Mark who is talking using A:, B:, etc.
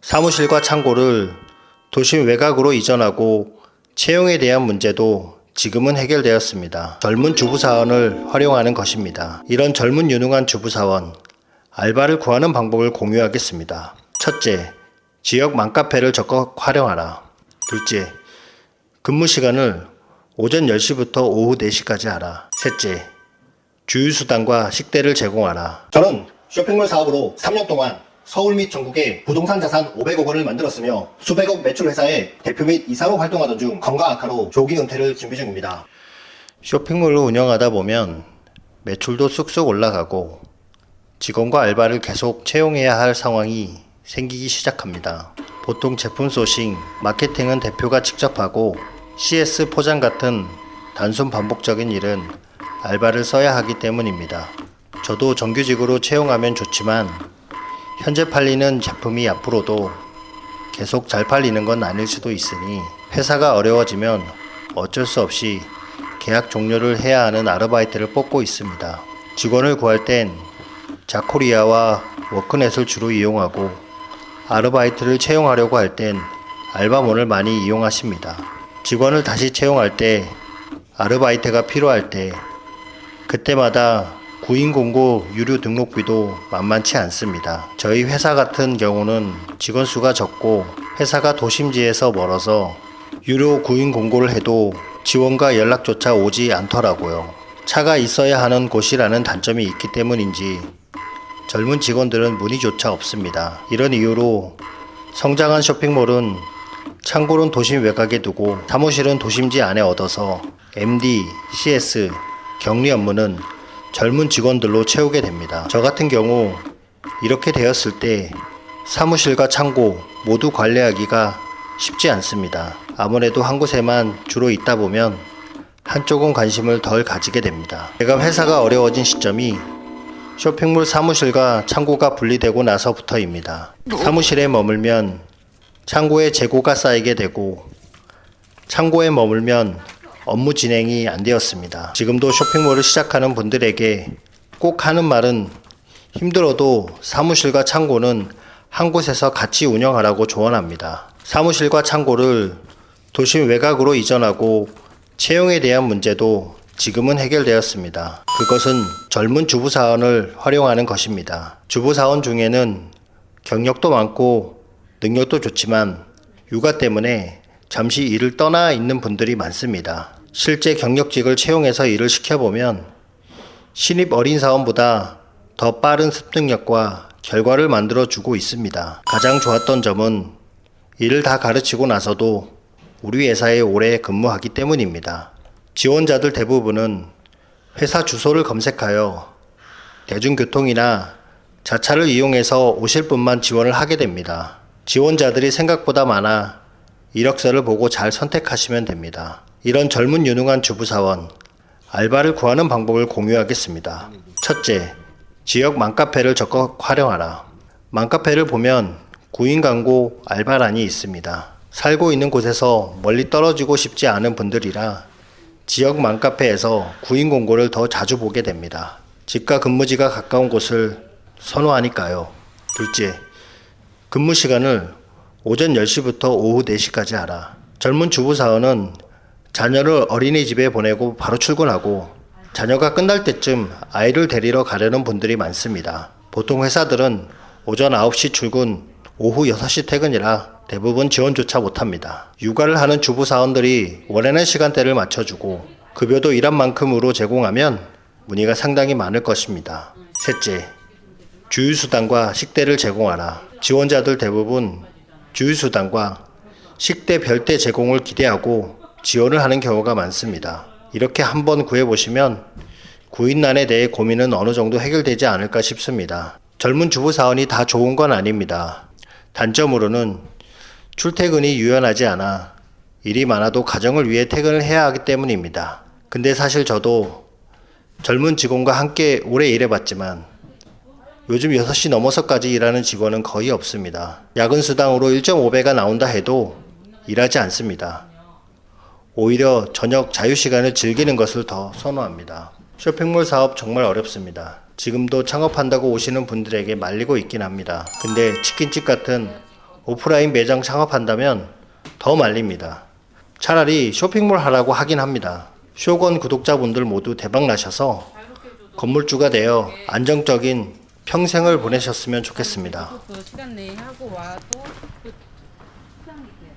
A: 사무실과 창고를 도심 외곽으로 이전하고 채용에 대한 문제도 지금은 해결되었습니다. 젊은 주부사원을 활용하는 것입니다. 이런 젊은 유능한 주부사원, 알바를 구하는 방법을 공유하겠습니다. 첫째, 지역 맘카페를 적극 활용하라. 둘째, 근무 시간을 오전 10시부터 오후 4시까지 하라. 셋째, 주유수당과 식대를 제공하라. 저는 쇼핑몰 사업으로 3년 동안 서울 및 전국에 부동산 자산 500억 원을 만들었으며 수백억 매출 회사의 대표 및 이사로 활동하던 중 건강 악화로 조기 은퇴를 준비 중입니다. 쇼핑몰을 운영하다 보면 매출도 쑥쑥 올라가고 직원과 알바를 계속 채용해야 할 상황이 생기기 시작합니다. 보통 제품 소싱, 마케팅은 대표가 직접 하고 CS 포장 같은 단순 반복적인 일은 알바를 써야 하기 때문입니다. 저도 정규직으로 채용하면 좋지만 현재 팔리는 제품이 앞으로도 계속 잘 팔리는 건 아닐 수도 있으니 회사가 어려워지면 어쩔 수 없이 계약 종료를 해야 하는 아르바이트를 뽑고 있습니다. 직원을 구할 땐 자코리아와 워크넷을 주로 이용하고 아르바이트를 채용하려고 할 땐 알바몬을 많이 이용하십니다. 직원을 다시 채용할 때 아르바이트가 필요할 때 그때마다 구인 공고 유료 등록비도 만만치 않습니다. 저희 회사 같은 경우는 직원 수가 적고 회사가 도심지에서 멀어서 유료 구인 공고를 해도 지원과 연락조차 오지 않더라고요. 차가 있어야 하는 곳이라는 단점이 있기 때문인지 젊은 직원들은 문의조차 없습니다. 이런 이유로 성장한 쇼핑몰은 창고는 도심 외곽에 두고 사무실은 도심지 안에 얻어서 MD, CS, 격리 업무는 젊은 직원들로 채우게 됩니다. 저 같은 경우 이렇게 되었을 때 사무실과 창고 모두 관리하기가 쉽지 않습니다. 아무래도 한 곳에만 주로 있다 보면 한쪽은 관심을 덜 가지게 됩니다. 제가 회사가 어려워진 시점이 쇼핑몰 사무실과 창고가 분리되고 나서부터입니다. 사무실에 머물면 창고에 재고가 쌓이게 되고 창고에 머물면 업무 진행이 안 되었습니다. 지금도 쇼핑몰을 시작하는 분들에게 꼭 하는 말은 힘들어도 사무실과 창고는 한 곳에서 같이 운영하라고 조언합니다. 사무실과 창고를 도심 외곽으로 이전하고 채용에 대한 문제도 지금은 해결되었습니다. 그것은 젊은 주부사원을 활용하는 것입니다. 주부사원 중에는 경력도 많고 능력도 좋지만 육아 때문에 잠시 일을 떠나 있는 분들이 많습니다. 실제 경력직을 채용해서 일을 시켜보면 신입 어린 사원보다 더 빠른 습득력과 결과를 만들어주고 있습니다. 가장 좋았던 점은 일을 다 가르치고 나서도 우리 회사에 오래 근무하기 때문입니다. 지원자들 대부분은 회사 주소를 검색하여 대중교통이나 자차를 이용해서 오실 분만 지원을 하게 됩니다. 지원자들이 생각보다 많아 이력서를 보고 잘 선택하시면 됩니다. 이런 젊은 유능한 주부사원, 알바를 구하는 방법을 공유하겠습니다. 첫째, 지역 맘카페를 적극 활용하라. 맘카페를 보면 구인 광고 알바란이 있습니다. 살고 있는 곳에서 멀리 떨어지고 싶지 않은 분들이라 지역 맘카페에서 구인 공고를 더 자주 보게 됩니다. 집과 근무지가 가까운 곳을 선호하니까요. 둘째, 근무 시간을 오전 10시부터 오후 4시까지 하라. 젊은 주부사원은 자녀를 어린이집에 보내고 바로 출근하고 자녀가 끝날 때쯤 아이를 데리러 가려는 분들이 많습니다. 보통 회사들은 오전 9시 출근, 오후 6시 퇴근이라 대부분 지원조차 못합니다. 육아를 하는 주부사원들이 원하는 시간대를 맞춰주고 급여도 일한 만큼으로 제공하면 문의가 상당히 많을 것입니다. 셋째, 주유수당과 식대를 제공하라. 지원자들 대부분 주유수당과 식대 별대 제공을 기대하고 지원을 하는 경우가 많습니다. 이렇게 한번 구해보시면 구인난에 대해 고민은 어느 정도 해결되지 않을까 싶습니다. 젊은 주부사원이 다 좋은 건 아닙니다. 단점으로는 출퇴근이 유연하지 않아 일이 많아도 가정을 위해 퇴근을 해야 하기 때문입니다. 근데 사실 저도 젊은 직원과 함께 오래 일해봤지만 요즘 6시 넘어서까지 일하는 직원은 거의 없습니다. 야근 수당으로 1.5배가 나온다 해도 일하지 않습니다. 오히려 저녁 자유시간을 즐기는 것을 더 선호합니다. 쇼핑몰 사업 정말 어렵습니다. 지금도 창업한다고 오시는 분들에게 말리고 있긴 합니다. 근데 치킨집 같은 오프라인 매장 창업한다면 더 말립니다. 차라리 쇼핑몰 하라고 하긴 합니다. 쇼건 구독자분들 모두 대박 나셔서 건물주가 되어 안정적인 평생을 보내셨으면 좋겠습니다.
B: 그 시간 내에 하고 와도 그 시간이 돼요.